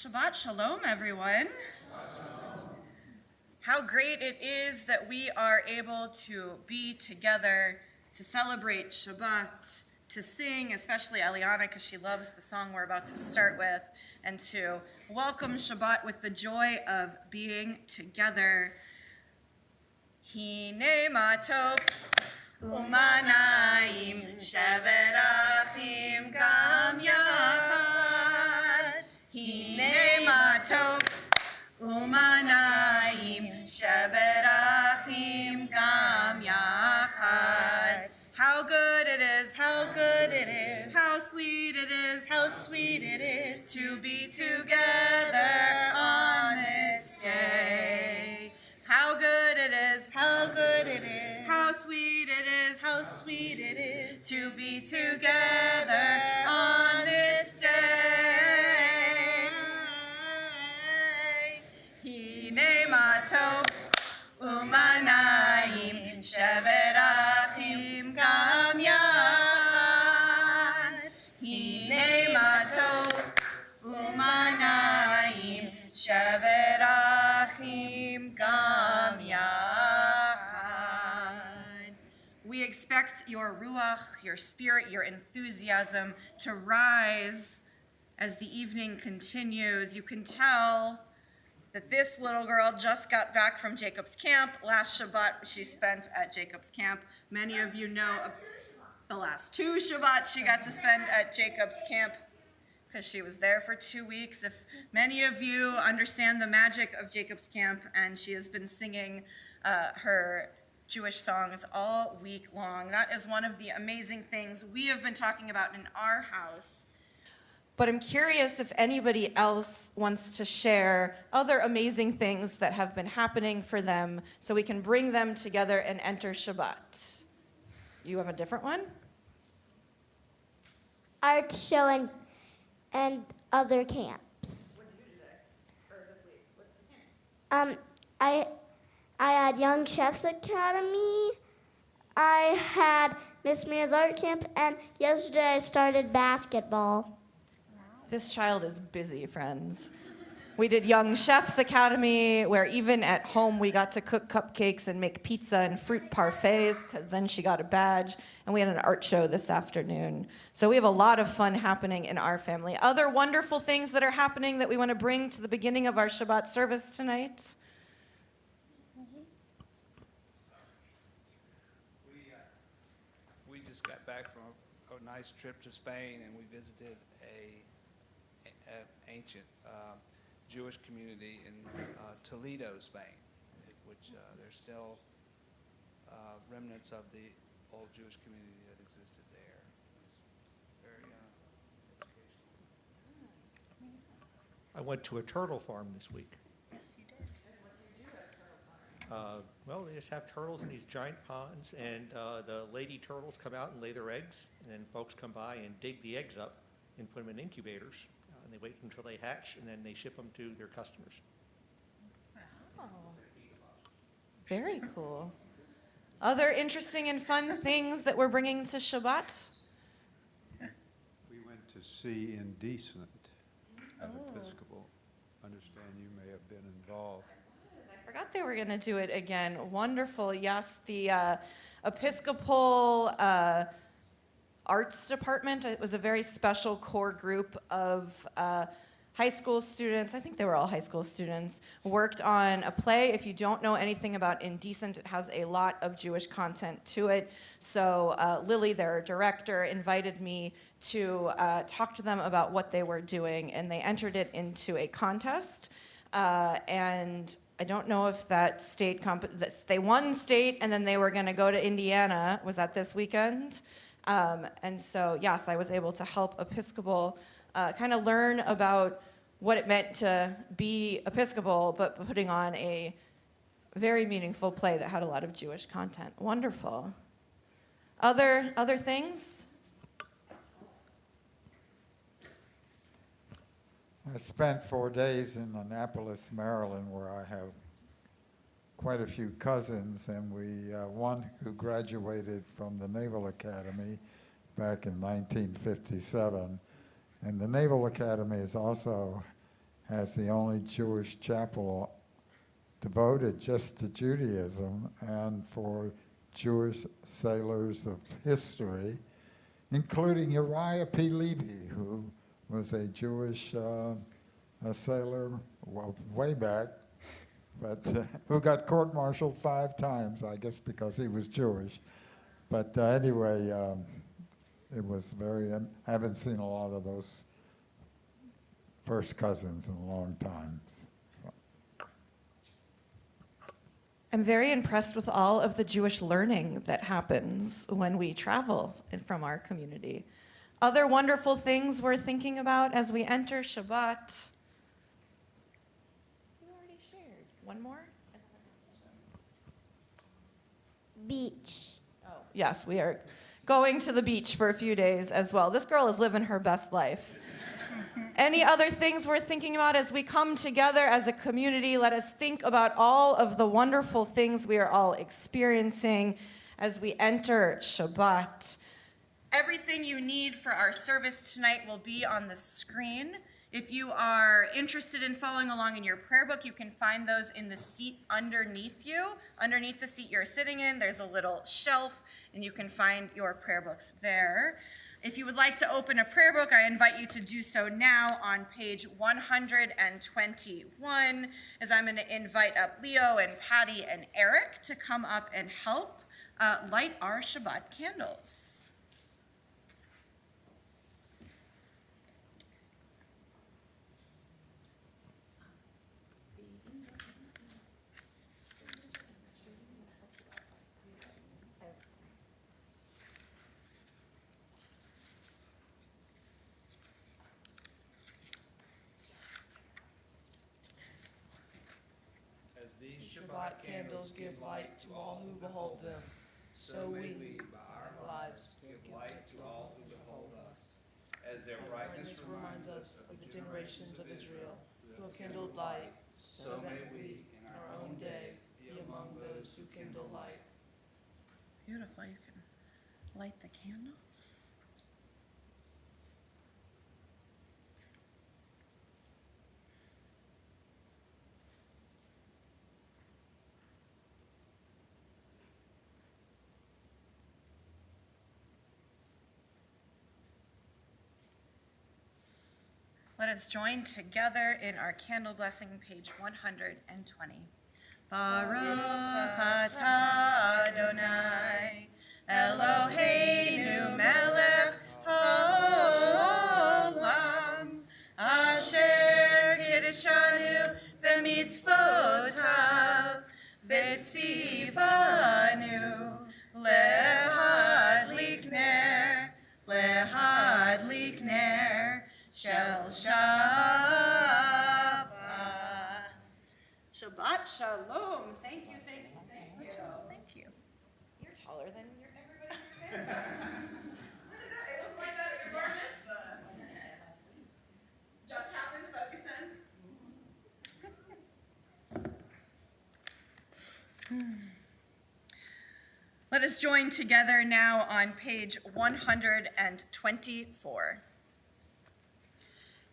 Shabbat Shalom, everyone. How great it is that we are able to be together to celebrate Shabbat, to sing, especially Eliana, because she loves the song we're about to start with, and to welcome Shabbat with the joy of being together. Hine matov u'manayim shevet achim gam yachad. Hine matov u'manayim shevet achim gam yachad. How good it is, How good it is, how sweet it is, how sweet it is to be together on this day. How good it is, how good it is, how sweet it is, how sweet it is to be together on this day. Hine matov u'manayim shevet achim gam yachad. Hine matov u'manayim shevet achim gam yachad. We expect your ruach, your spirit, your enthusiasm to rise as the evening continues. You can tell that this little girl just got back from Jacob's Camp. Last Shabbat she spent at Jacob's Camp. Many of you know the last two Shabbat she got to spend at Jacob's Camp because she was there for 2 weeks. If many of you understand the magic of Jacob's Camp, and she has been singing her Jewish songs all week long. That is one of the amazing things we have been talking about in our house. But I'm curious if anybody else wants to share other amazing things that have been happening for them so we can bring them together and enter Shabbat. You have a different one? Art show and other camps. What did you do today? Or this week? What's the camp? I had Young Chefs Academy. I had Miss Mira's art camp, and yesterday I started basketball. This child is busy, friends. We did Young Chefs Academy, where even at home we got to cook cupcakes and make pizza and fruit parfaits, because then she got a badge. And we had an art show this afternoon. So we have a lot of fun happening in our family. Other wonderful things that are happening that we want to bring to the beginning of our Shabbat service tonight? We just got back from a nice trip to Spain, and we visited an ancient Jewish community in Toledo, Spain, which there's still remnants of the old Jewish community that existed there. It's very educational. I went to a turtle farm this week. Yes, you did. What do you do at Turtle Farm? Well, they just have turtles in these giant ponds, and the lady turtles come out and lay their eggs, and then folks come by and dig the eggs up and put them in incubators. And they wait until they hatch, and then they ship them to their customers. Wow. Very cool. Other interesting and fun things that we're bringing to Shabbat? We went to see Indecent at Episcopal. Understand you may have been involved. I forgot they were going to do it again. Wonderful. Yes, the Episcopal Arts Department. It was a very special core group of high school students. I think they were all high school students. Worked on a play. If you don't know anything about Indecent, it has a lot of Jewish content to it. So Lily, their director, invited me to talk to them about what they were doing, and they entered it into a contest. And I don't know if that they won state, and then they were going to go to Indiana. Was that this weekend? And so, yes, I was able to help Episcopal kind of learn about what it meant to be Episcopal, but putting on a very meaningful play that had a lot of Jewish content. Wonderful. Other things? I spent 4 days in Annapolis, Maryland, where I have quite a few cousins, and one who graduated from the Naval Academy back in 1957. And the Naval Academy is also has the only Jewish chapel devoted just to Judaism and for Jewish sailors of history, including Uriah P. Levy, who was a Jewish a sailor way back, but who got court-martialed 5 times, I guess because he was Jewish. But anyway, it was very, I haven't seen a lot of those first cousins in a long time. So. I'm very impressed with all of the Jewish learning that happens when we travel from our community. Other wonderful things we're thinking about as we enter Shabbat. You already shared. One more? Beach. Oh, yes, we are going to the beach for a few days as well. This girl is living her best life. Any other things we're thinking about as we come together as a community? Let us think about all of the wonderful things we are all experiencing as we enter Shabbat. Everything you need for our service tonight will be on the screen. If you are interested in following along in your prayer book, you can find those in the seat underneath you. Underneath the seat you're sitting in, there's a little shelf, and you can find your prayer books there. If you would like to open a prayer book, I invite you to do so now on page 121, as I'm going to invite up Leo and Patty and Eric to come up and help light our Shabbat candles. As these Shabbat candles give light to all who behold them, so we, by our lives, give light to all who behold us. As their brightness reminds us of the generations of Israel who have kindled light, so may we, in our own day, be among those who kindle light. Beautiful. You can light the candles. Let us join together in our candle blessing, page 120. Baruch atah Adonai, Eloheinu melech haolam, asher kiddushanu b'mitzvotav, v'tzivanu lehadlik ner, shel Shabbat. Shabbat shalom. Thank you, thank you, thank you. Thank you. You're taller than everybody in your family. It was like that at your bar mitzvah. Just happened, is that what you said? Let us join together now on page 124.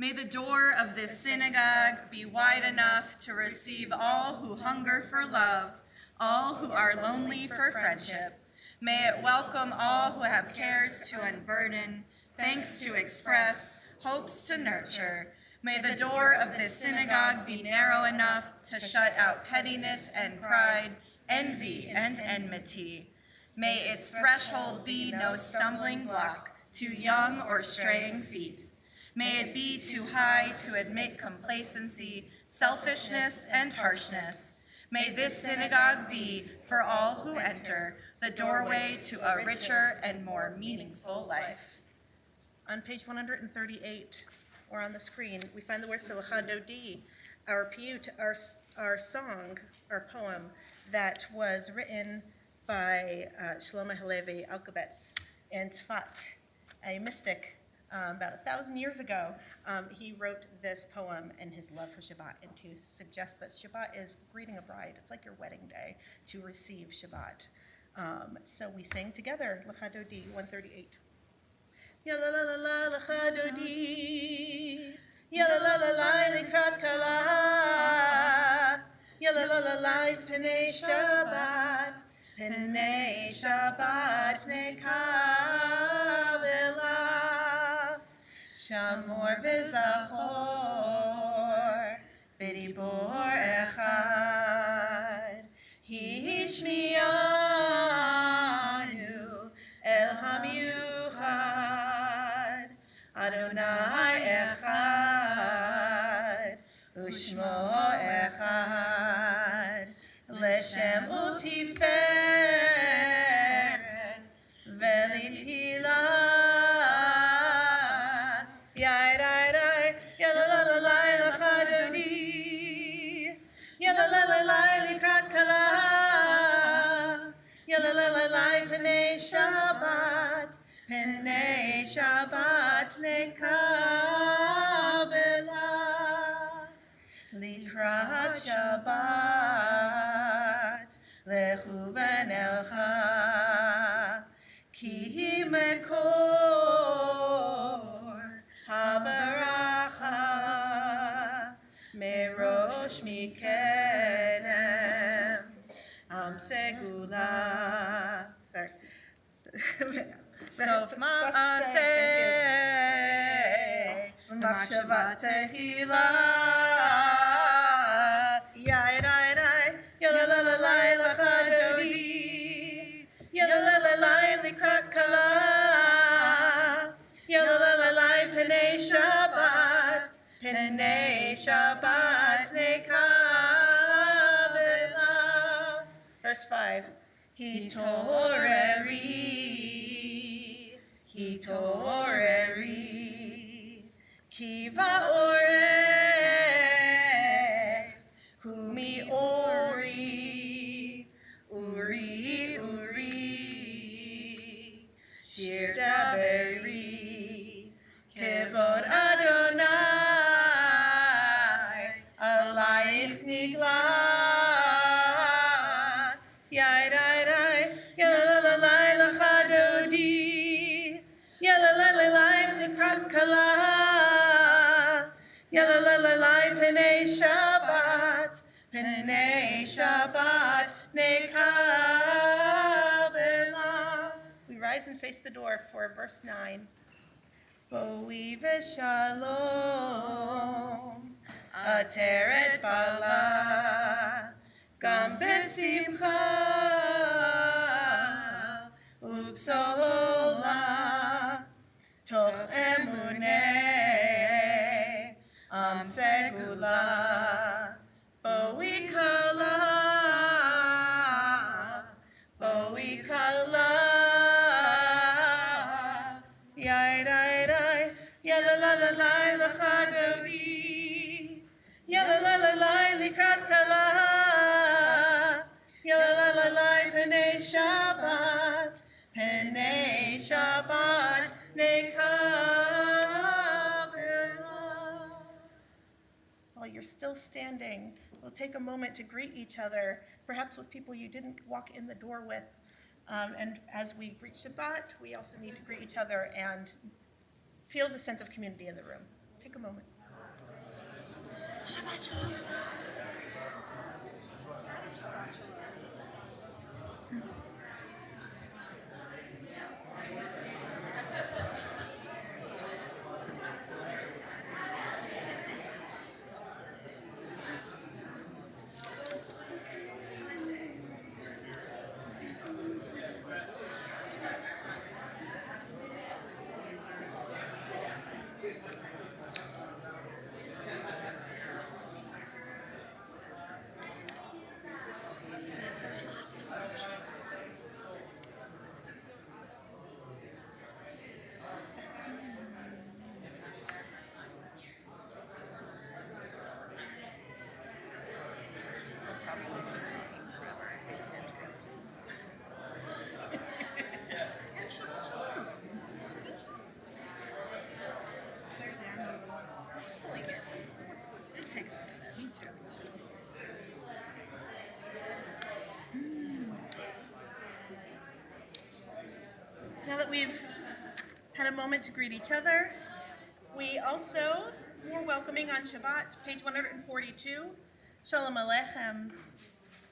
May the door of this synagogue be wide enough to receive all who hunger for love, all who are lonely for friendship. May it welcome all who have cares to unburden, thanks to express, hopes to nurture. May the door of this synagogue be narrow enough to shut out pettiness and pride, envy and enmity. May its threshold be no stumbling block to young or straying feet. May it be too high to admit complacency, selfishness, and harshness. May this synagogue be, for all who enter, the doorway to a richer and more meaningful life. On page 138, or on the screen, we find the word Lecha Dodi, our piyut, our song, our poem, that was written by Shlomo Halevi Alkabetz in Tzfat, a mystic. About 1,000 years ago, he wrote this poem in his love for Shabbat and to suggest that Shabbat is greeting a bride. It's like your wedding day to receive Shabbat. So we sing together, Lecha Dodi, 138. Ya la la la la, Lecha Dodi. Yalla la la la likrat kala. Yalla la la la Pnei Shabbat. Pnei Shabbat nekavela. Shamor v'zachor b'dibor echad. Hishmiyanu el hamyuchad. Adonai echad u'shmo echad. Leshem u'tiferet v'lithilah. Yalla la la la l'chadodi. Yalla la la la likrat kala. Yalla la la la Pnei Shabbat. Pnei Shabbat nekabela. Likrat Shabbat lechu v'nelcha. Ki mekor habaracha. Merosh mikedem am segula. Sorry. Sof ma'aseh, Machshavat tehila. Yalla la la la l'chadodi. Yalla la la la likrat kala. Yalla la la la Pnei Shabbat. Pnei Shabbat nekavela. Verse 5. Hitoreri, kiva orech, kumi ori, uri, shir daberi, kevod Adonai, alayich nigla. Kala. Yalla la la la Pnei Shabbat. Pnei Shabbat nekabela. We rise and face the door for verse 9. Boi v'shalom ateret bala gam besimcha u'tzola. Toch emuneh am segula. Boi kala. Yalla la la la l'chadodi. Yalla la la la likrat kala. Yalla la la la Pnei Shabbat. Pnei Shabbat nekabela. While you're still standing, we'll take a moment to greet each other, perhaps with people you didn't walk in the door with. And as we greet Shabbat, we also need to greet each other and feel the sense of community in the room. Take a moment. Shabbat shalom. Now that we've had a moment to greet each other, we also more welcoming on Shabbat, page 142, Shalom Aleichem.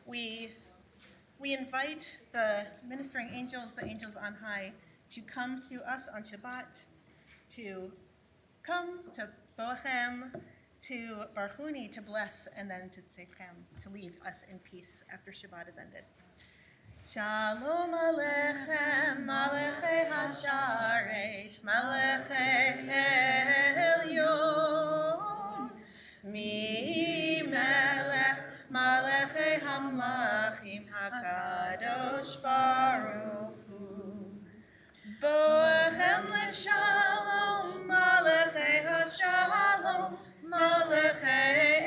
We invite the ministering angels, the angels on high, to come to us on Shabbat, to come to Boachem, to Barchuni, to bless, and then to Tzedchem, to leave us in peace after Shabbat is ended. Shalom Aleichem, Malachei Hasharet, Malachei Elyon, Mi Melech, Malachei Hamlachim, HaKadosh Baruch Hu. Boachem L'Shalom, Malachei HaShalom, Malachei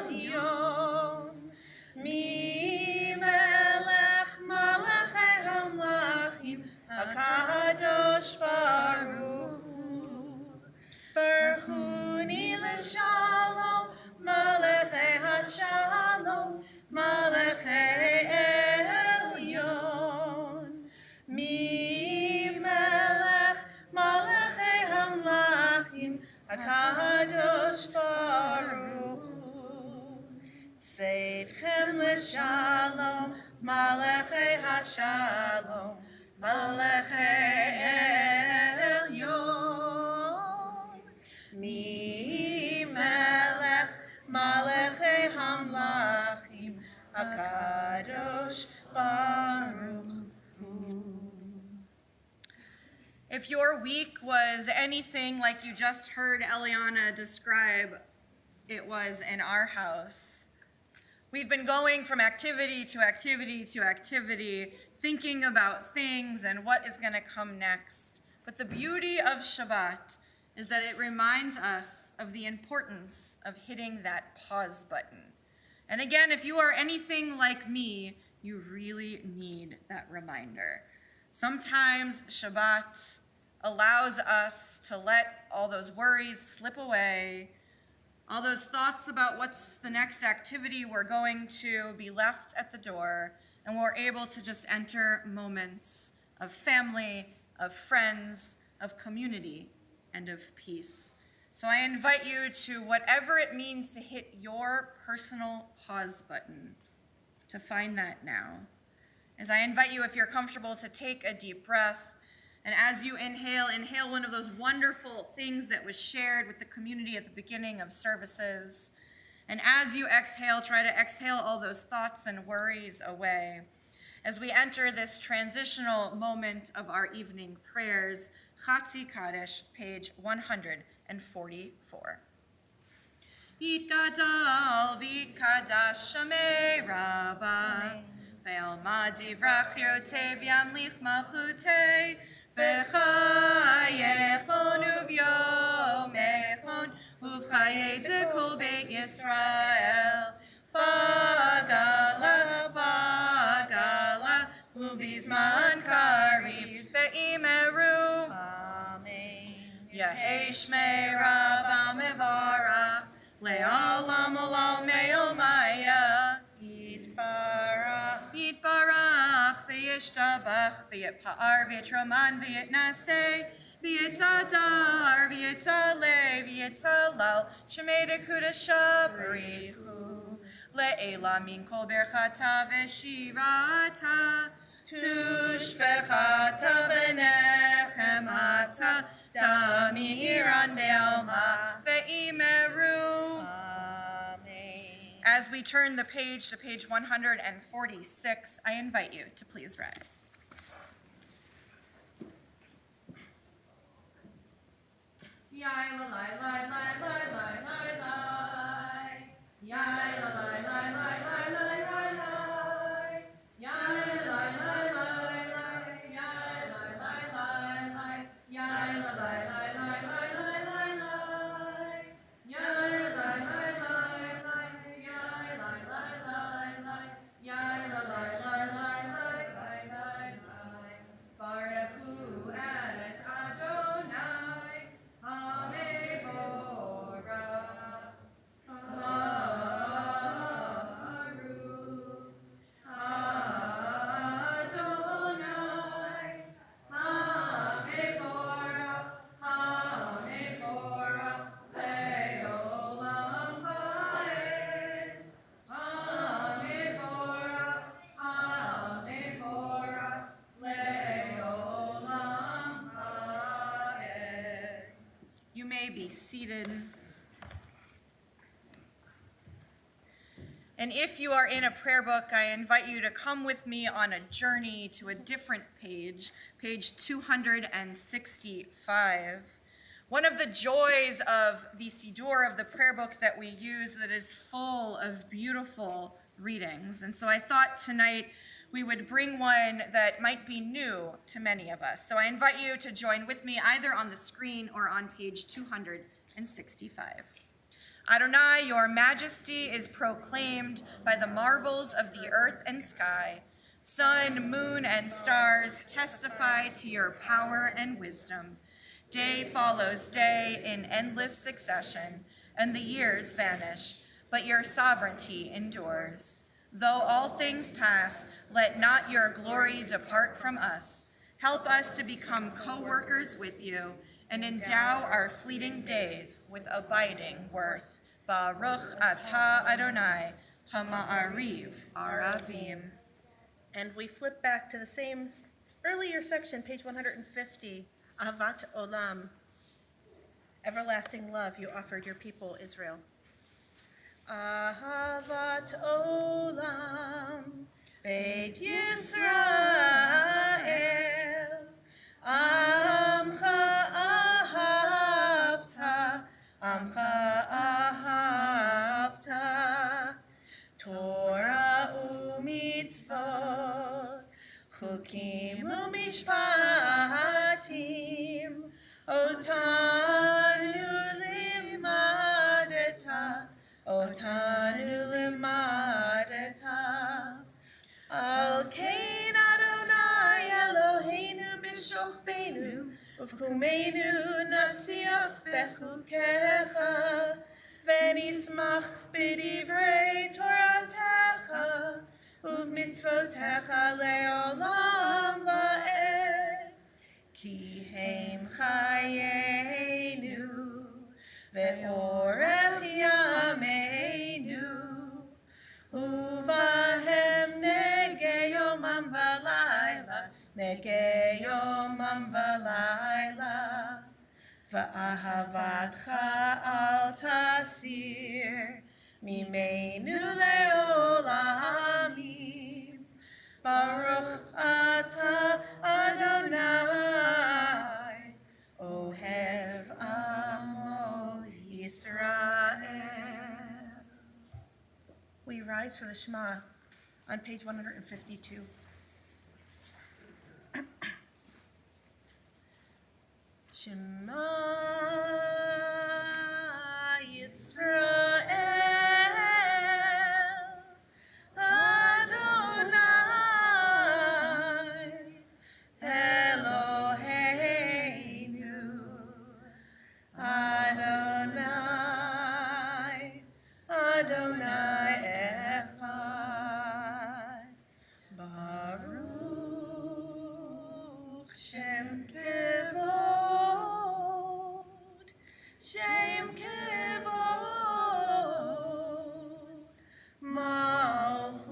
Elyon, Mi Melech, Malachei Hamlachim, HaKadosh Baruch Hu. Barchuni L'Shalom, Malachei HaShalom, Malachei Elyon, Mi Melech, Malachei Hamlachim, HaKadosh Baruch Hu. Tzedchem L'Shalom, Malachei HaShalom, Malachei Elyon, Mi Melech, Malachei Hamlachim, HaKadosh Baruch Hu. If your week was anything like you just heard Eliana describe, it was in our house. We've been going from activity to activity to activity, thinking about things and what is going to come next. But the beauty of Shabbat is that it reminds us of the importance of hitting that pause button. And again, if you are anything like me, you really need that reminder. Sometimes Shabbat allows us to let all those worries slip away, all those thoughts about what's the next activity we're going to be left at the door, and we're able to just enter moments of family, of friends, of community, and of peace. So I invite you to whatever it means to hit your personal pause button, to find that now. As I invite you, if you're comfortable, to take a deep breath. And as you inhale one of those wonderful things that was shared with the community at the beginning of services. And as you exhale, try to exhale all those thoughts and worries away. As we enter this transitional moment of our evening prayers, Chatzi Kaddish, page 144. Yitgadal v'kadash Shemei Rabbah, Be'alma divrach yotev yamlich malchutei, B'chayechon uvyomechon, Uv'chayei dekol Beit Yisrael, Bagala, Bagala, Uvizman karib, Ve'imeru, Amen. Yehei Shmei Rabbah mevarach, Le'olam olam me'omaya, Yitbarach, Yitbarach, V'yishtabach, V'yitpa'ar, V'yitroman, V'yitnaseh, V'yitadar, V'yitaleh, V'yitalal, Shemei dekudasha barichu, Le'ela min kol berchata v'shirata, Tushbechata b'nechem ata, Damiran be'alma, Ve'imeru. Amen. As we turn the page to page 146, I invite you to please rise. Yai la lai lai lai lai lai lai lai. Yai la lai lai lai lai lai lai lai. Yai lai lai lai lai. Yai lai lai lai lai. Yai la lai lai lai lai lai lai lai. Yai lai lai lai lai. Yai lai lai lai lai. Yai la lai lai lai lai lai lai. be seated. And if you are in a prayer book, I invite you to come with me on a journey to a different page, page 265. One of the joys of the Siddur, of the prayer book that we use, that is full of beautiful readings. And so I thought tonight we would bring one that might be new to many of us. So I invite you to join with me either on the screen or on page 265. Adonai, your majesty is proclaimed by the marvels of the earth and sky. Sun, moon, and stars testify to your power and wisdom. Day follows day in endless succession, and the years vanish, but your sovereignty endures. Though all things pass, let not your glory depart from us. Help us to become co-workers with you and endow our fleeting days with abiding worth. Baruch atah Adonai, hama'ariv aravim. And we flip back to the same earlier section, page 150, Ahavat Olam, everlasting love you offered your people, Israel. Ahavat Olam, Beit Yisrael, Amcha ahavta, Amcha ahavta, Torah u'mitzvot, Chukim u'mishpatim, Otanu limadeta, Otanu limadeta. Al kein Adonai Eloheinu b'shochbeinu, uv'kumeinu nasiach bechukecha, v'nismach b'divrei Toratecha, uv'mitzvotecha le'olam va'ed. Ki heim chayenu, ve'orech yameinu, uvahem negei yomam v'layla, negei yomam v'layla. Va'ahavatcha al tasir, mimeinu le'olamim. Baruch atah Adonai, ohev amo Yisrael. We rise for the Shema on page 152. Shema Yisrael, Adonai Eloheinu, Adonai, Adonai Echad. Baruch Shem Kevod, Shem Kevod, Malchuto,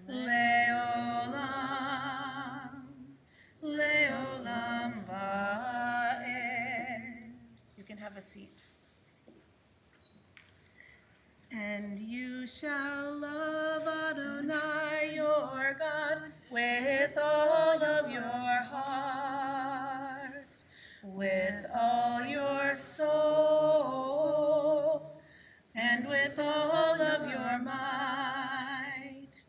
Leolam, Leolam Va'ed. You can have a seat. And you shall love Adonai your God with all of your heart, with all your soul, and with all of your might.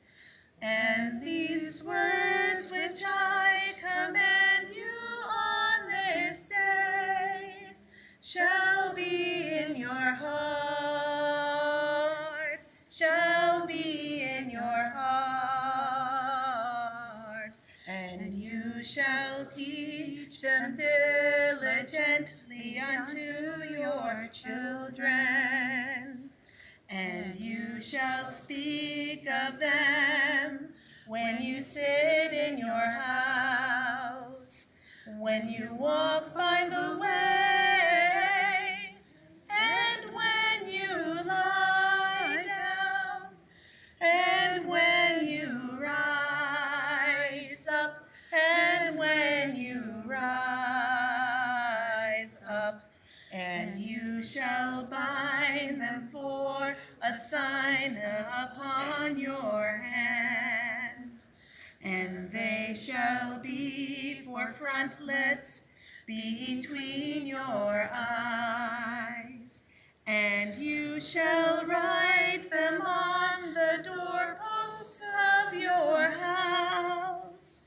And these words which I command you on this day shall be in your heart, shall be in your heart. And you shall teach them diligently unto your children. And you shall speak of them when you sit in your house, when you walk by the way, and when you lie down, and when you rise up, and when you rise And you shall bind them for a sign upon your hand. And they shall be for frontlets between your eyes. And you shall write them on the doorposts of your house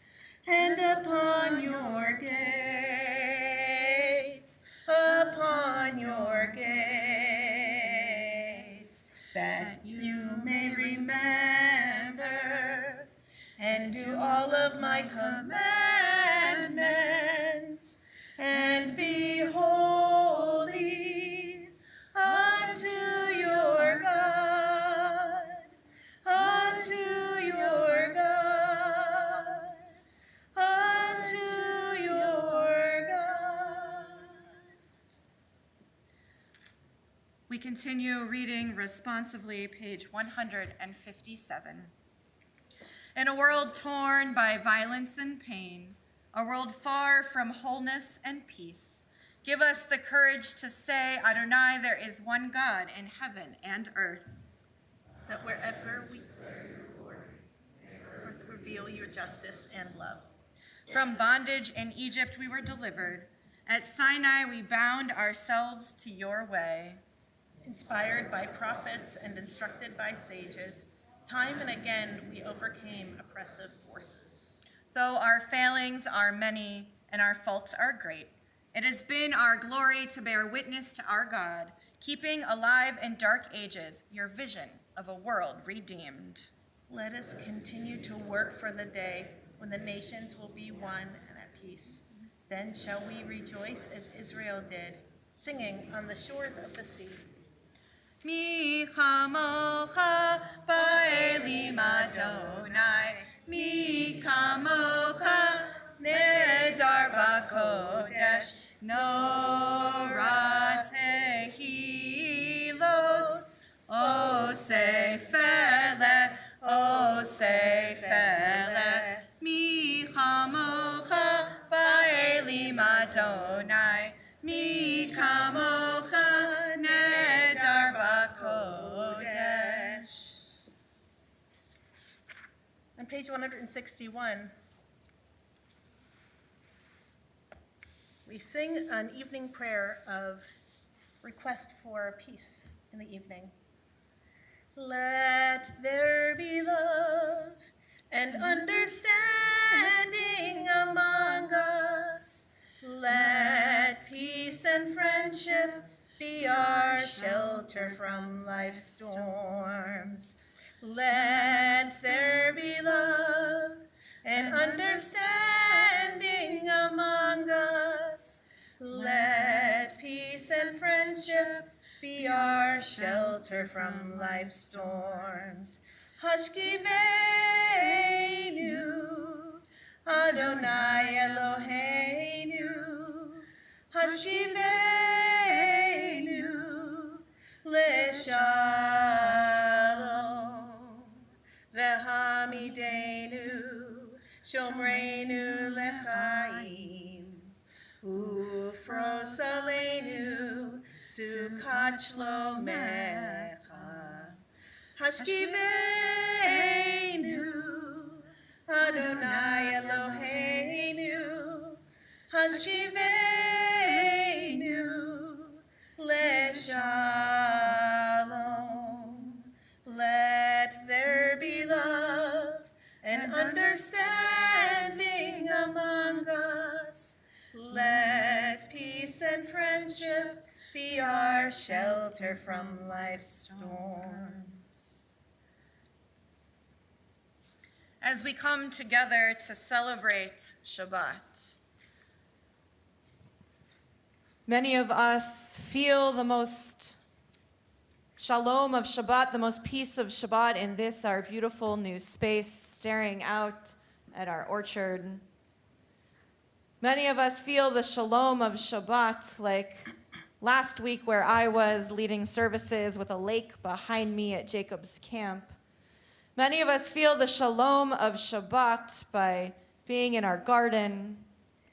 and upon your gates, that you may remember and do all of my commandments, and be holy unto your God, unto your God, unto your God. We continue reading responsively, page 157. In a world torn by violence and pain, a world far from wholeness and peace, give us the courage to say, Adonai, there is one God in heaven and earth. That wherever we earth reveal your justice and love. From bondage in Egypt we were delivered. At Sinai we bound ourselves to your way. Inspired by prophets and instructed by sages, time and again we overcame oppressive forces. Though our failings are many and our faults are great, it has been our glory to bear witness to our God, keeping alive in dark ages your vision of a world redeemed. Let us continue to work for the day when the nations will be one and at peace. Then shall we rejoice as Israel did, singing on the shores of the sea. Mi chamocha ba'elim Adonai, mi kamocha nedar b'kodesh, nora tehilot, osei fele, mi chamocha ba'elim Adonai, mi kamocha nedar b'kodesh. On page 161, we sing an evening prayer of request for peace in the evening. Let there be love and understanding among us. Let peace and friendship be our shelter from life's storms. Let there be love and understanding among us. Let peace and friendship be our shelter from life's storms. Hashkivenu, Adonai Eloheinu, Hashkivenu, Leshalom, Vehamidenu, Shomreinu Lechaim, Ufrosalenu, Sukkot Shlomecha, Hashkivenu, Adonai Eloheinu, Hashkivenu, Leshalom. Let there be love and understanding among us. Let peace and friendship be our shelter from life's storms. As we come together to celebrate Shabbat, many of us feel the most shalom of Shabbat, the most peace of Shabbat in this, our beautiful new space, staring out at our orchard. Many of us feel the shalom of Shabbat like last week where I was leading services with a lake behind me at Jacob's Camp. Many of us feel the shalom of Shabbat by being in our garden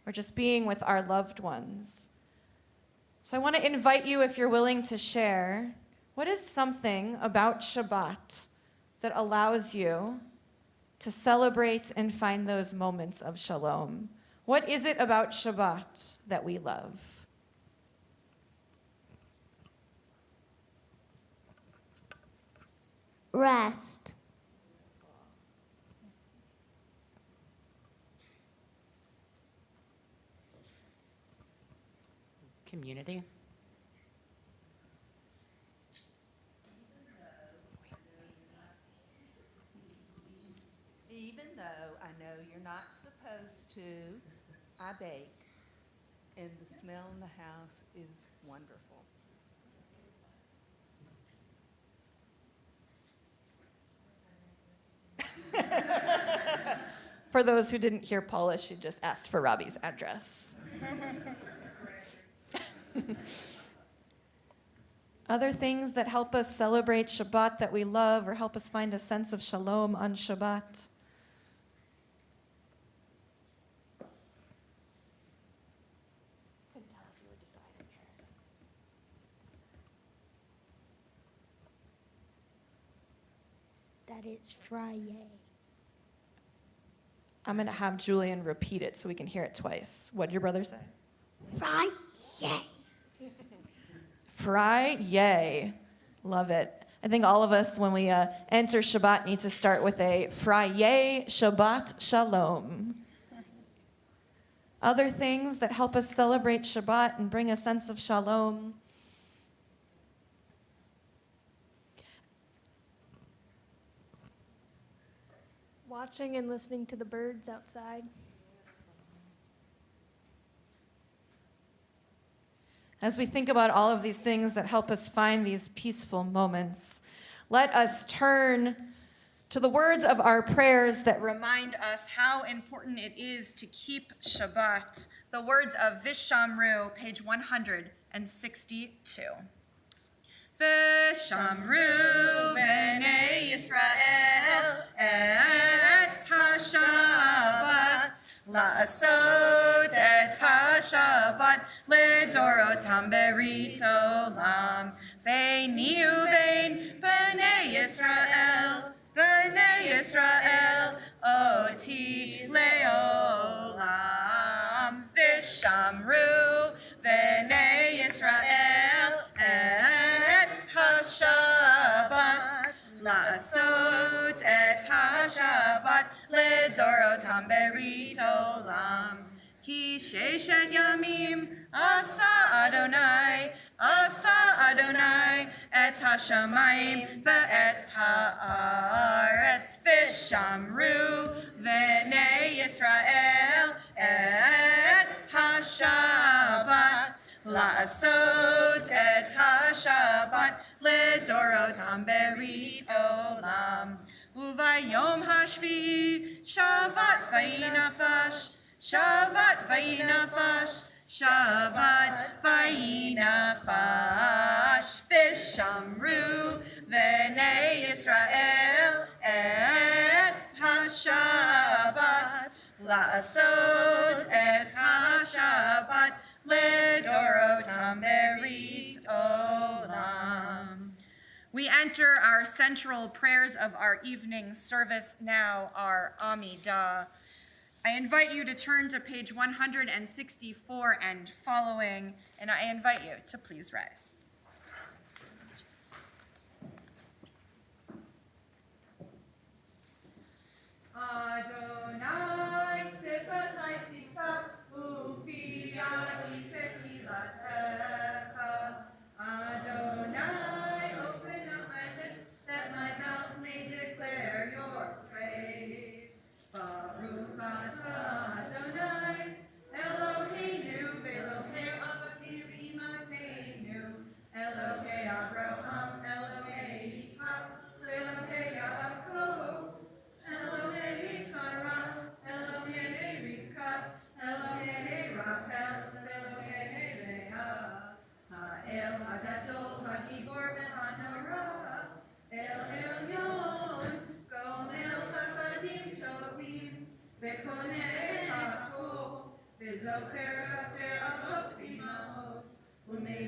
or just being with our loved ones. So I want to invite you, if you're willing to share, what is something about Shabbat that allows you to celebrate and find those moments of shalom? What is it about Shabbat that we love? Rest. Community. Even though I know you're not supposed to, I bake, and the smell in the house is wonderful. For those who didn't hear Paula, she just asked for Robbie's address. Other things that help us celebrate Shabbat that we love or help us find a sense of shalom on Shabbat? Couldn't tell if you were deciding, Harrison. That it's Friday. I'm going to have Julian repeat it so we can hear it twice. What'd your brother say? Friday. Friday. Love it. I think all of us, when we enter Shabbat, need to start with a Friday Shabbat Shalom. Other things that help us celebrate Shabbat and bring a sense of shalom. Watching and listening to the birds outside. As we think about all of these things that help us find these peaceful moments, let us turn to the words of our prayers that remind us how important it is to keep Shabbat. The words of Vishamru, page 162. Vishamru b'nei Yisrael et ha-Shabbat la'asot et ha-Shabbat lidorotam berit olam beini uvein b'nei Yisrael oti leolam Vishamru b'nei Yisrael et ha-Shabbat la'asot et ha-Shabbat lidorotam berit olam ki sheshet yamim asa Adonai et ha-shamayim ve'et ha'aretz vishamru v'nei Yisrael et ha-Shabbat la'asot et ha-Shabbat lidorotam berit olam uvayom hashvi'i shavat vayinafash vishamru v'nei Yisrael et ha-Shabbat la'asot et ha-Shabbat lidorotam berit olam. We enter our central prayers of our evening service now, our Amidah. I invite you to turn to page 164 and following, and I invite you to please rise. Adonai sifatai tifta ufiyai tehilatecha. Adonai, open up my lips that my mouth may declare your praise. Baruch atah Adonai, Eloheinu v'Elohei avotinu v'imateinu, Elohei Abraham, Elohei Yitzchak, Elohei Yaakov, Elohei Sarah, Elohei Rivka, Elohei Rachel, Elohei Leah, Ha'el Hagadol, Hagibor v'Hanora, El Elyon, Gomel Chasadim Tovim, V'konei Ha'kol, V'zocher Chaser Avot V'imahot, U'mei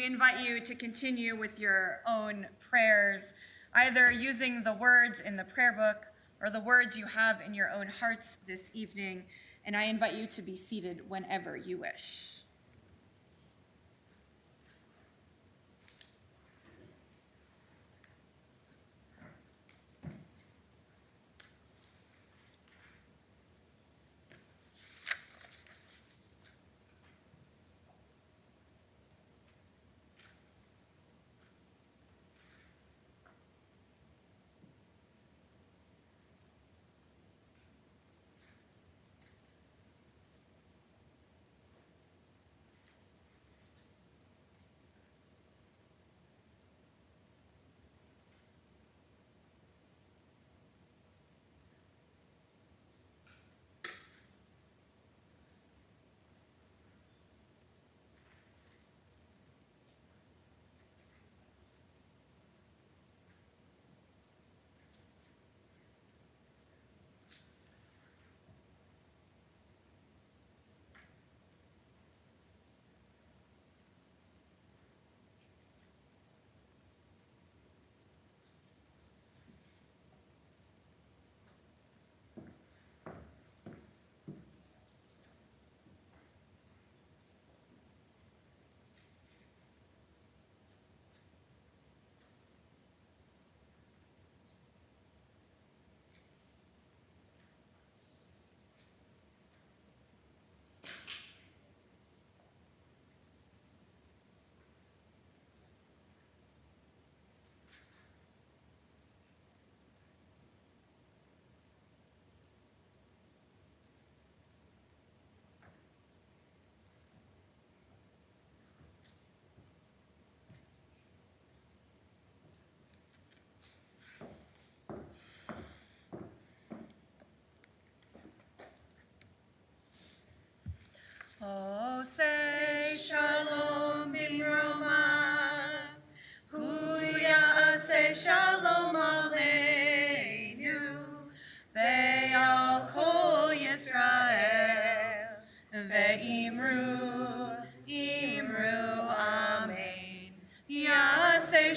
invite you to continue with your own prayers, either using the words in the prayer book or the words you have in your own hearts this evening, and I invite you to be seated whenever you wish. Oh, say shalom bimroma, huya say shalom aleinu, ve'al kol Yisrael, ve'imru, imru, amen. Yaseh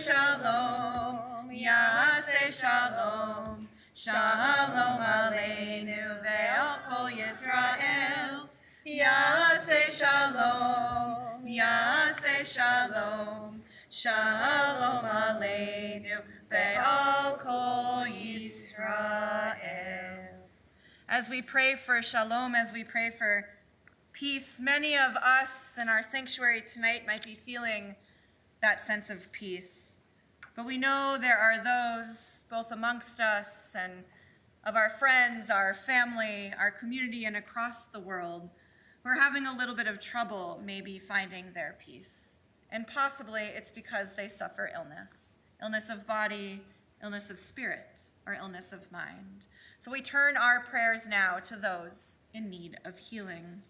shalom, shalom aleinu, ve'al kol Yisrael. Yaseh shalom, shalom aleinu, ve'al kol Yisrael. As we pray for shalom, as we pray for peace, many of us in our sanctuary tonight might be feeling that sense of peace. But we know there are those, both amongst us and of our friends, our family, our community, and across the world, who are having a little bit of trouble maybe finding their peace. And possibly it's because they suffer illness of body, illness of spirit, or illness of mind. So we turn our prayers now to those in need of healing.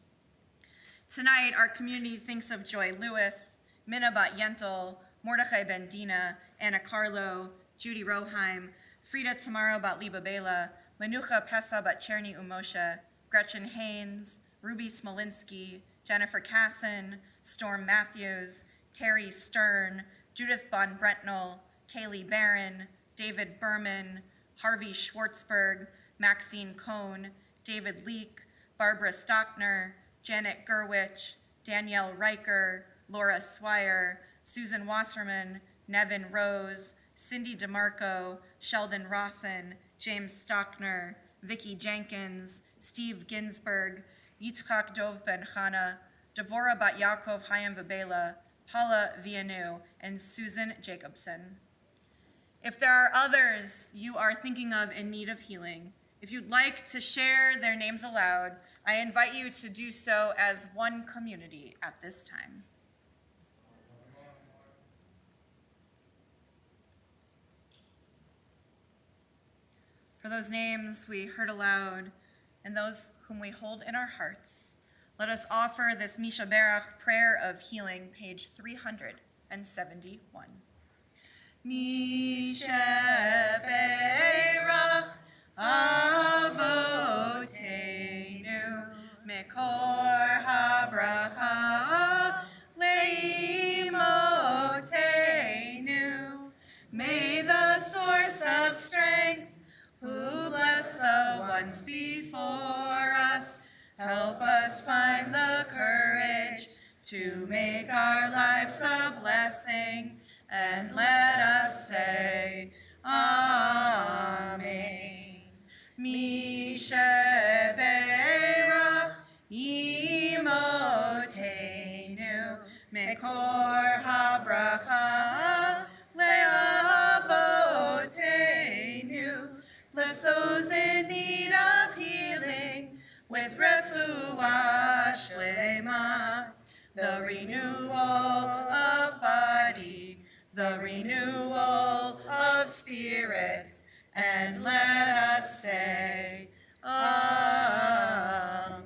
Tonight, our community thinks of Joy Lewis, Minna Bat Yentel, Mordechai Ben Dina, Anna Carlo, Judy Roheim, Frida Tamaro Bat Liba Bela, Menucha Pesa Bat Cherny Umosha, Gretchen Haynes, Ruby Smolinski, Jennifer Casson, Storm Matthews, Terry Stern, Judith Von Brentnell, Kaylee Barron, David Berman, Harvey Schwartzberg, Maxine Cohn, David Leek, Barbara Stockner, Janet Gerwich, Danielle Riker, Laura Swire, Susan Wasserman, Nevin Rose, Cindy DeMarco, Sheldon Rawson, James Stockner, Vicki Jenkins, Steve Ginsberg, Yitzchak Dov Ben Chana, Devorah Bat Yaakov Hayam Vabela, Paula Vianu, and Susan Jacobson. If there are others you are thinking of in need of healing, if you'd like to share their names aloud, I invite you to do so as one community at this time. For those names we heard aloud and those whom we hold in our hearts, let us offer this Misha Berach prayer of healing, page 371. Misha Berach Avotenu Mekor HaBracha Leimo ones before us. Help us find the courage to make our lives a blessing, and let us say, Amen. Misheberach imotenu mekor habracha leavotenu. Bless those in need of healing with refuah shlema, the renewal of body, the renewal of spirit, and let us say, Amen.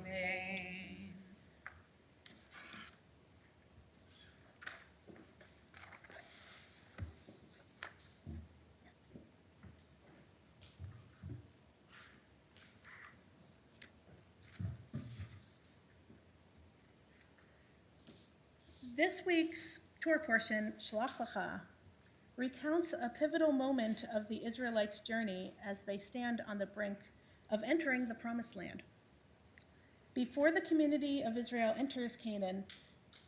This week's Torah portion, Shlach Lecha, recounts a pivotal moment of the Israelites' journey as they stand on the brink of entering the Promised Land. Before the community of Israel enters Canaan,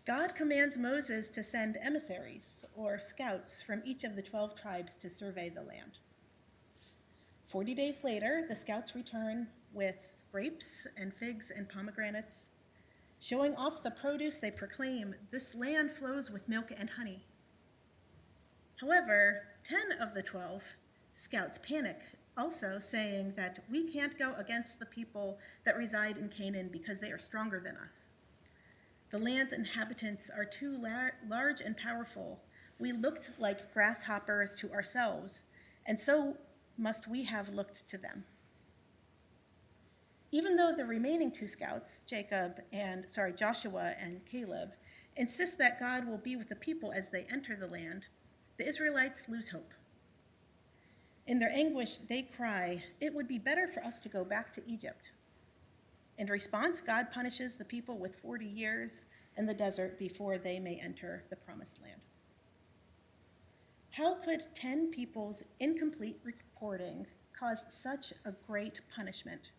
God commands Moses to send emissaries, or scouts, from each of the 12 tribes to survey the land. 40 days later, the scouts return with grapes and figs and pomegranates. Showing off the produce, they proclaim, "This land flows with milk and honey." However, 10 of the 12 scouts panic, also saying that we can't go against the people that reside in Canaan because they are stronger than us. The land's inhabitants are too large and powerful. We looked like grasshoppers to ourselves, and so must we have looked to them. Even though the remaining 2 scouts, Joshua and Caleb, insist that God will be with the people as they enter the land, the Israelites lose hope. In their anguish, they cry, "It would be better for us to go back to Egypt." In response, God punishes the people with 40 years in the desert before they may enter the Promised Land. How could 10 people's incomplete reporting cause such a great punishment?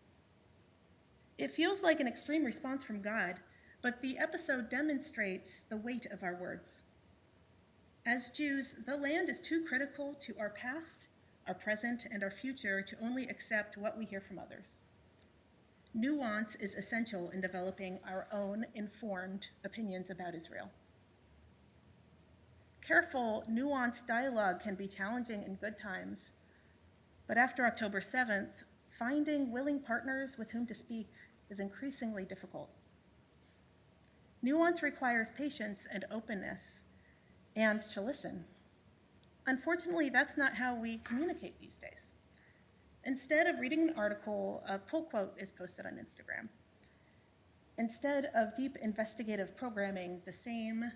It feels like an extreme response from God, but the episode demonstrates the weight of our words. As Jews, the land is too critical to our past, our present, and our future to only accept what we hear from others. Nuance is essential in developing our own informed opinions about Israel. Careful, nuanced dialogue can be challenging in good times, but after October 7th, finding willing partners with whom to speak is increasingly difficult. Nuance requires patience and openness, and to listen. Unfortunately, that's not how we communicate these days. Instead of reading an article, a pull quote is posted on Instagram. Instead of deep investigative programming, the same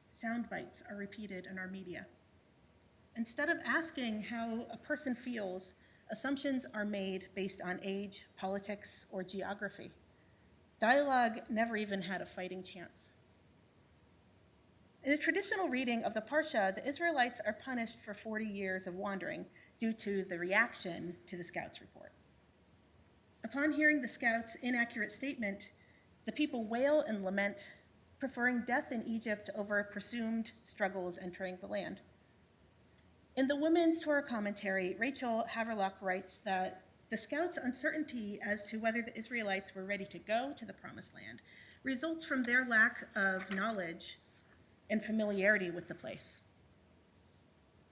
sound bites are repeated in our media. Instead of asking how a person feels, assumptions are made based on age, politics, or geography. Dialogue never even had a fighting chance. In the traditional reading of the Parsha, the Israelites are punished for 40 years of wandering due to the reaction to the scouts' report. Upon hearing the scouts' inaccurate statement, the people wail and lament, preferring death in Egypt over presumed struggles entering the land. In the Women's Torah Commentary, Rachel Haverlock writes that the scouts' uncertainty as to whether the Israelites were ready to go to the Promised Land results from their lack of knowledge and familiarity with the place.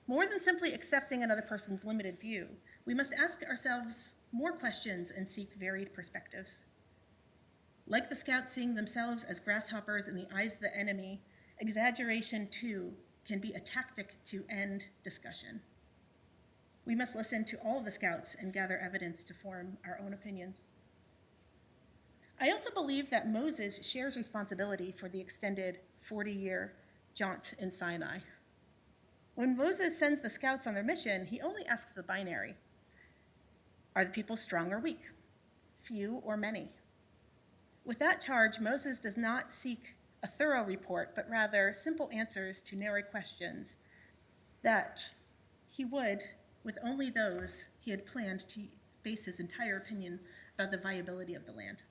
More than simply accepting another person's limited view, we must ask ourselves more questions and seek varied perspectives. Like the scouts seeing themselves as grasshoppers in the eyes of the enemy, exaggeration too can be a tactic to end discussion. We must listen to all of the scouts and gather evidence to form our own opinions. I also believe that Moses shares responsibility for the extended 40-year jaunt in Sinai. When Moses sends the scouts on their mission, he only asks the binary. Are the people strong or weak? Few or many? With that charge, Moses does not seek a thorough report, but rather simple answers to narrow questions that he would with only those he had planned to base his entire opinion about the viability of the land.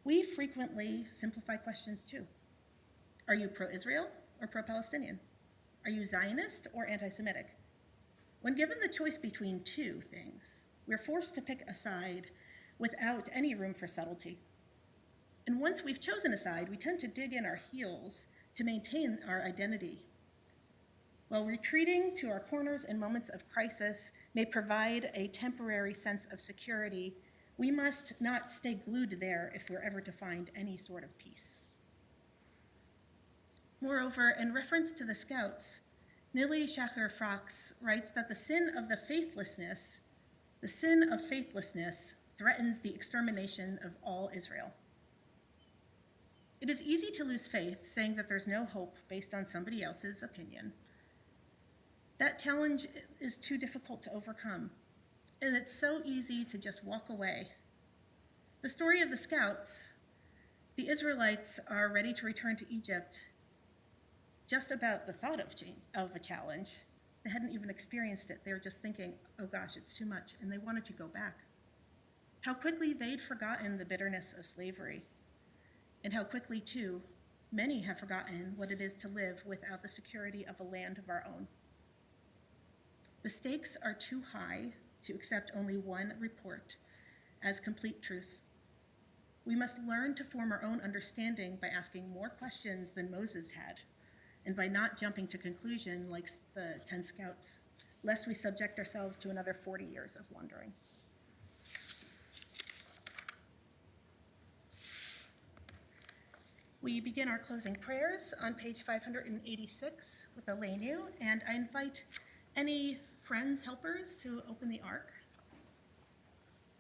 We frequently simplify questions too. Are you pro-Israel or pro-Palestinian? Are you Zionist or anti-Semitic? When given the choice between two things, we're forced to pick a side without any room for subtlety. And once we've chosen a side, we tend to dig in our heels to maintain our identity. While retreating to our corners in moments of crisis may provide a temporary sense of security, we must not stay glued there if we're ever to find any sort of peace. Moreover, in reference to the Scouts, Nili Shachar Fox writes that the sin of faithlessness threatens the extermination of all Israel. It is easy to lose faith saying that there's no hope based on somebody else's opinion. That challenge is too difficult to overcome, and it's so easy to just walk away. The story of the Scouts, the Israelites are ready to return to Egypt just about the thought of a challenge. They hadn't even experienced it. They were just thinking, oh gosh, it's too much, and they wanted to go back. How quickly they'd forgotten the bitterness of slavery, and how quickly, too, many have forgotten what it is to live without the security of a land of our own. The stakes are too high to accept only one report as complete truth. We must learn to form our own understanding by asking more questions than Moses had, and by not jumping to conclusion like the 10 Scouts, lest we subject ourselves to another 40 years of wandering. We begin our closing prayers on page 586 with a Lenu, and I invite any friends, helpers to open the ark.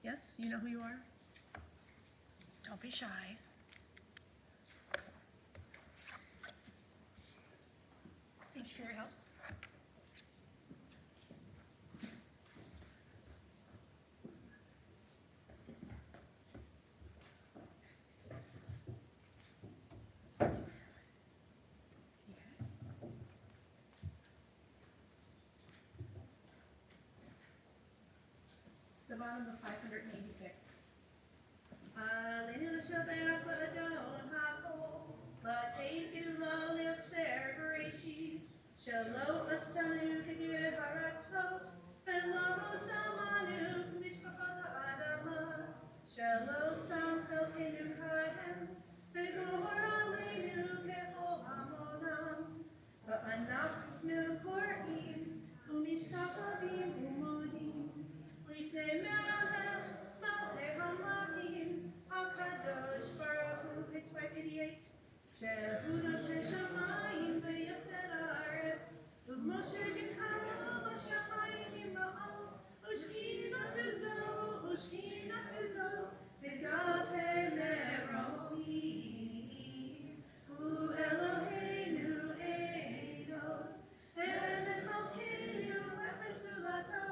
Yes, you know who you are? Don't be shy. Thank you for your help. The bottom of 586. Shalo asanu kegir haratzot, velamo samanu mishpachot ha'adama. Shalo sam chelkenu kahem, v'gohor aleinu kechol hamonam. Va'anachnu korim, u'mishkachavim u'modim. Lifnei melech, malchei hamachim, HaKadosh Baruch Hu, page 588. Shehu notei shamayim v'yaseh haaretz, u'moshe gekaru b'shamayim ima'al, u'shkinatu zo, v'gavei merohi. Hu Eloheinu Eidot, emet malkeinu v'chesulato,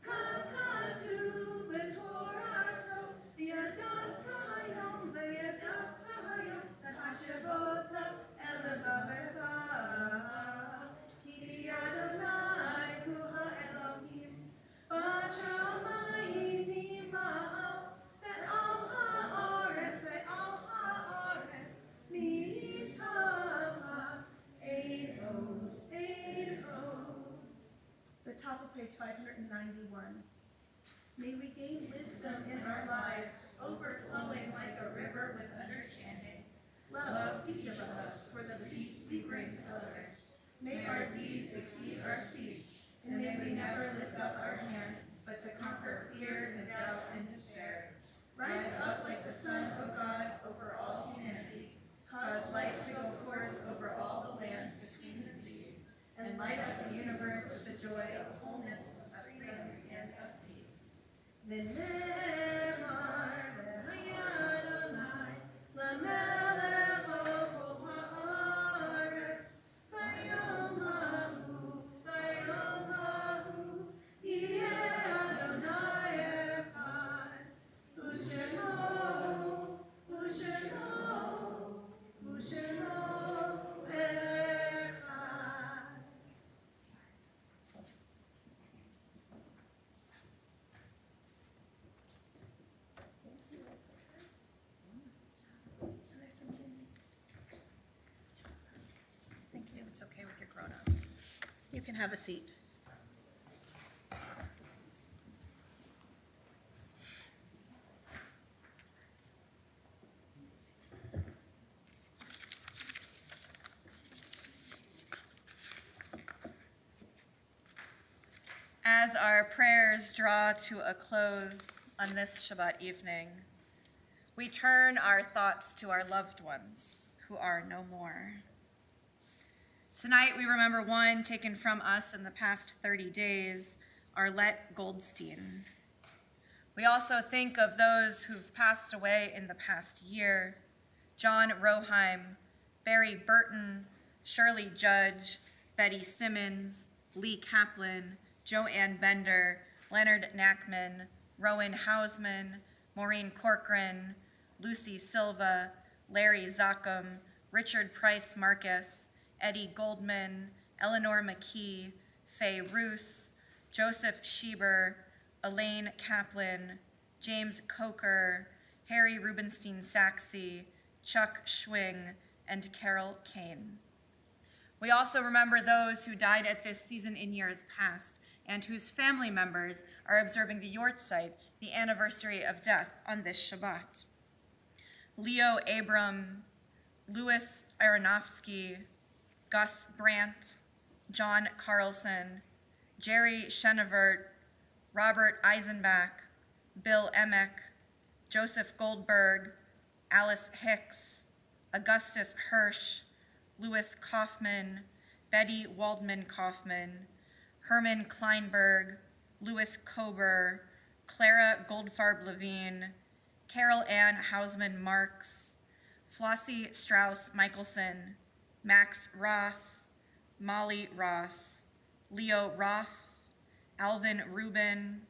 kakatu v'torato, v'yadata hayom v'yadata hayom, v'hashevota elevavecha. Ki Adonai hu ha'Elohim, b'shamayim ima'al, ve'al ha'aretz mitachat Eidot. The top of page 591. May we gain wisdom in our lives, overflowing like a river with understanding. Love each of us for the peace we bring to others. May our deeds exceed our speech, and may we never lift up our hand, but to conquer fear and doubt and despair. Rise up like the Son of God over all humanity. Cause light to go forth over all the lands between the seas, and light up the universe with the joy of wholeness, of freedom, and of peace. V'nemar v'hayadonai, l'melech kol haaretz, v'yom hahu, yeh Adonai echad, u'shemo echad. it's okay with your grown-ups. You can have a seat. As our prayers draw to a close on this Shabbat evening, we turn our thoughts to our loved ones who are no more. Tonight we remember one taken from us in the past 30 days, Arlette Goldstein. We also think of those who've passed away in the past year: John Roheim, Barry Burton, Shirley Judge, Betty Simmons, Lee Kaplan, Joanne Bender, Leonard Knackman, Rowan Hausman, Maureen Corcoran, Lucy Silva, Larry Zachem, Richard Price Marcus, Eddie Goldman, Eleanor McKee, Faye Roos, Joseph Schieber, Elaine Kaplan, James Coker, Harry Rubenstein Saxe, Chuck Schwing, and Carol Kane. We also remember those who died at this season in years past and whose family members are observing the Yortzeit, the anniversary of death, on this Shabbat. Leo Abram, Louis Aronofsky, Gus Brandt, John Carlson, Jerry Shenevert, Robert Eisenbach, Bill Emick, Joseph Goldberg, Alice Hicks, Augustus Hirsch, Louis Kaufman, Betty Waldman Kaufman, Herman Kleinberg, Louis Kober, Clara Goldfarb Levine, Carol Ann Hausman Marks, Flossie Strauss Michelson, Max Ross, Molly Ross, Leo Roth, Alvin Rubin,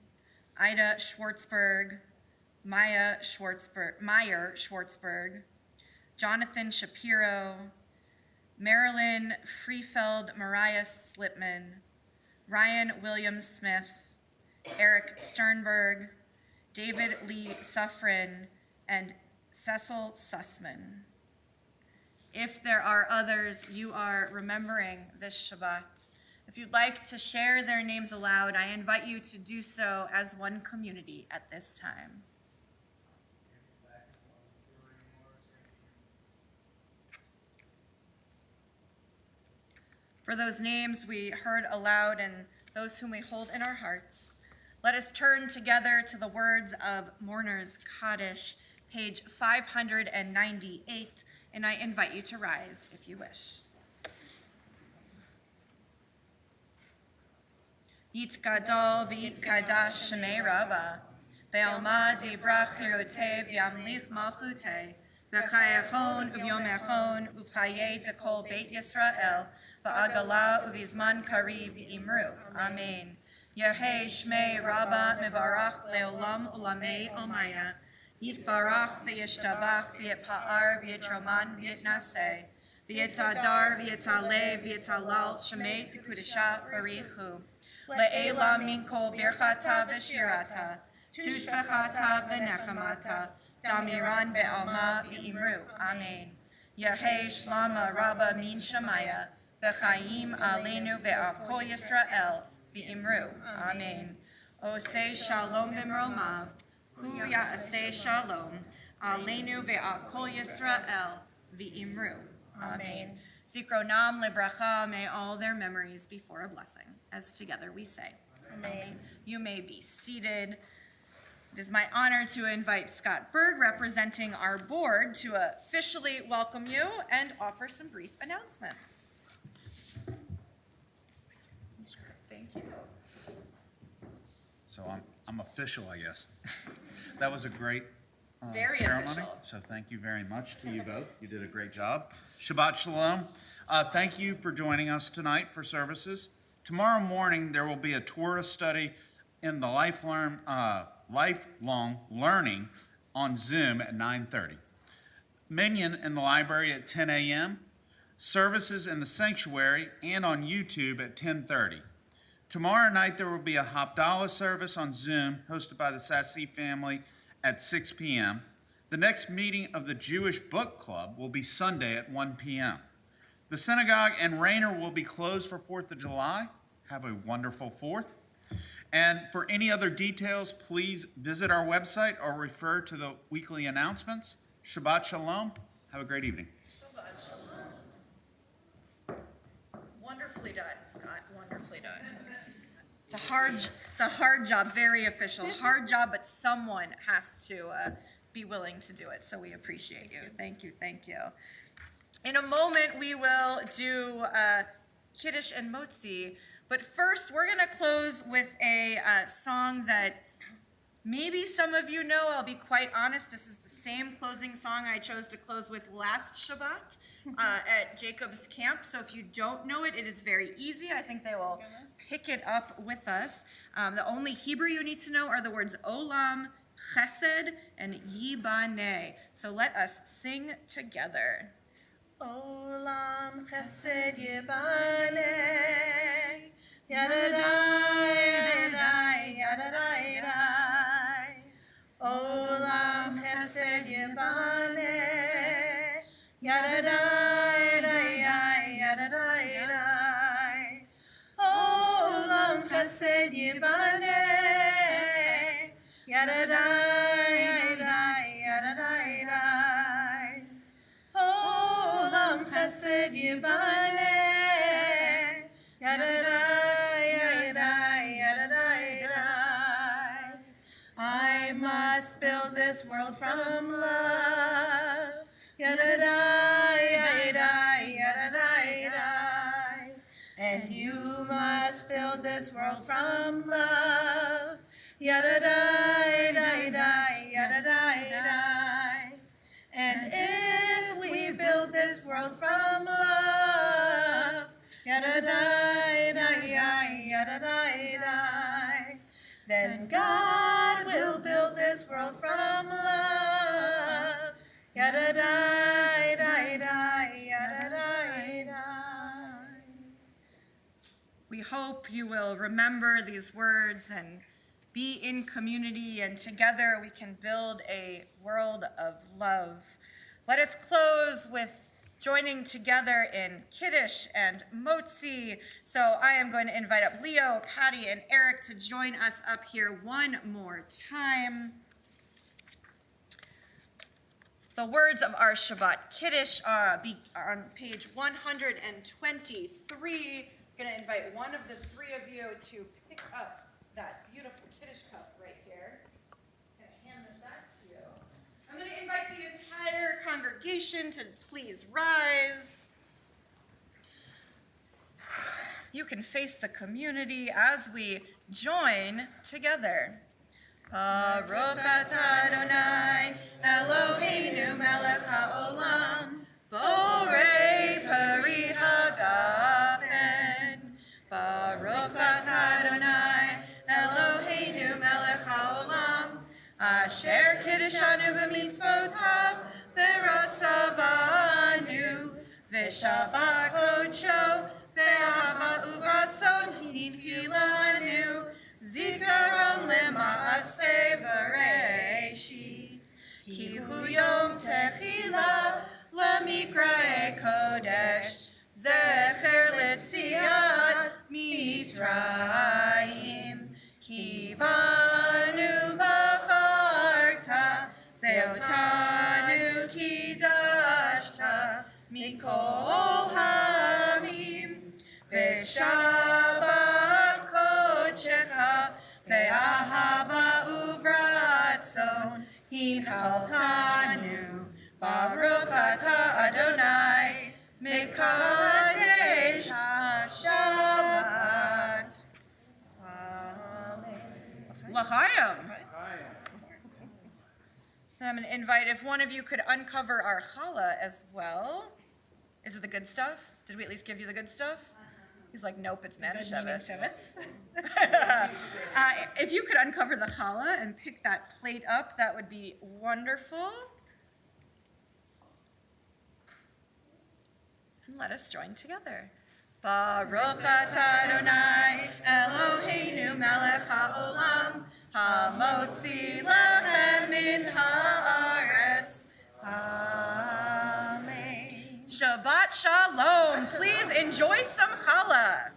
Ida Schwartzberg, Meyer Schwartzberg, Jonathan Shapiro, Marilyn Freefeld Mariah Slipman, Ryan William Smith, Eric Sternberg, David Lee Suffren, and Cecil Sussman. If there are others you are remembering this Shabbat, if you'd like to share their names aloud, I invite you to do so as one community at this time. For those names we heard aloud and those whom we hold in our hearts, let us turn together to the words of Mourner's Kaddish, page 598, and I invite you to rise if you wish. Yitkadol v'yitkadash shemei Rabba, ve'alma divrach hirotei v'yamlich malchutei, v'chayachon uvyomechon uvchayei dekol Beit Yisrael, v'agala uvizman kariv v'imru. Amen. Yehei shmei Rabba mevarach leolam ulamei almaya, yitbarach v'yishtabach v'yitpa'ar v'yitroman v'yitnaseh, v'yitadar v'yitaleh v'yitalal shemei t'kudisha barichu. Le'ela minko birchata v'shirata, tushbechata v'nechamata, damiran be'alma v'imru. Amen. Yehei shlama Rabba min Shemaya, v'chayim aleinu ve'akol Yisrael v'imru. Amen. Osei shalom b'mromav, hu ya'aseh shalom, aleinu ve'akol Yisrael v'imru. Amen. Zikronam livracha, may all their memories be for a blessing. As together we say, Amen. You may be seated. It is my honor to invite Scott Berg, representing our board, to officially welcome you and offer some brief announcements. Thank you. So I'm official, I guess. That was a great Very ceremony. official. So thank you very much to you both. You did a great job. Shabbat Shalom. Thank you for joining us tonight for services. Tomorrow morning, there will be a Torah study in the lifelong learning on Zoom at 9:30. Minyan in the library at 10 a.m. Services in the sanctuary and on YouTube at 10:30. Tomorrow night, there will be a Havdalah service on Zoom hosted by the Sassi family at 6 p.m. The next meeting of the Jewish Book Club will be Sunday at 1 p.m. The synagogue and Rayner will be closed for 4th of July. Have a wonderful 4th. And for any other details, please visit our website or refer to the weekly announcements. Shabbat Shalom. Have a great evening. Wonderfully done, Scott, wonderfully done. It's a hard job, very official, hard job, but someone has to be willing to do it, so we appreciate you. Thank you, thank you. In a moment, we will do Kiddush and Motzi, but first, we're gonna close with a song that maybe some of you know. I'll be quite honest, this is the same closing song I chose to close with last Shabbat at Jacob's Camp. So if you don't know it, it is very easy. I think they will pick it up with us. The only Hebrew you need to know are the words Olam, Chesed, and Yibaneh. So let us sing together. Olam Chesed Yibaneh, Yadadai, Yadadai, Yadadai. Olam Chesed Yibaneh, Yadadai, Yadadai, Yadadai. Olam Chesed Yibaneh, Yadadai, Yadadai, Yadadai. Olam Chesed Yibaneh, Yadadai, Yadadai, Yadadai. I must build this world from love. Yadadai, Yadadai, Yadadai. And you must build this world from love. Yadadai, Yadadai, Yadadai. And if we build this world from love, Yadadai, Yadadai, Yadadai, then God will build this world from love. Yadadai, Yadadai, Yadadai. We hope you will remember these words and be in community, and together we can build a world of love. Let us close with joining together in Kiddush and Motzi. So I am going to invite up Leo, Patty, and Eric to join us up here one more time. The words of our Shabbat Kiddush are on page 123. I'm going to invite one of the three of you to pick up that beautiful Kiddush cup right here. I'm going to hand this back to you. I'm going to invite the entire congregation to please rise. You can face the community as we join together. Baruch atah Adonai, Eloheinu melech haolam, borei peri hagafen. Baruch atah Adonai, Eloheinu melech haolam, asher kiddushanu b'mitzvotav, v'ratzavanu, v'shabbat kodsho, v'ahava uvratzon hinchilanu, zikaron lema'aseh v'reishit, ki hu yom techila lamikrae kodesh, zecher letziat Mitzrayim, kivanu v'charta, ve'otanu kidashta, mikol hamim, ve'shabbat kodshecha, ve'ahava uvratzon, hinchaltanu, baruch atah Adonai, Mekadesh HaShabbat. L'chaim. I'm going to invite if one of you could uncover our challah as well. Is it the good stuff? Did we at least give you the good stuff? He's like, nope, it's Manischewitz. If you could uncover the challah and pick that plate up, that would be wonderful. And let us join together. Baruch atah Adonai, Eloheinu melech haolam, hamotzi lechem min haaretz. Amen. Shabbat shalom. enjoy some challah.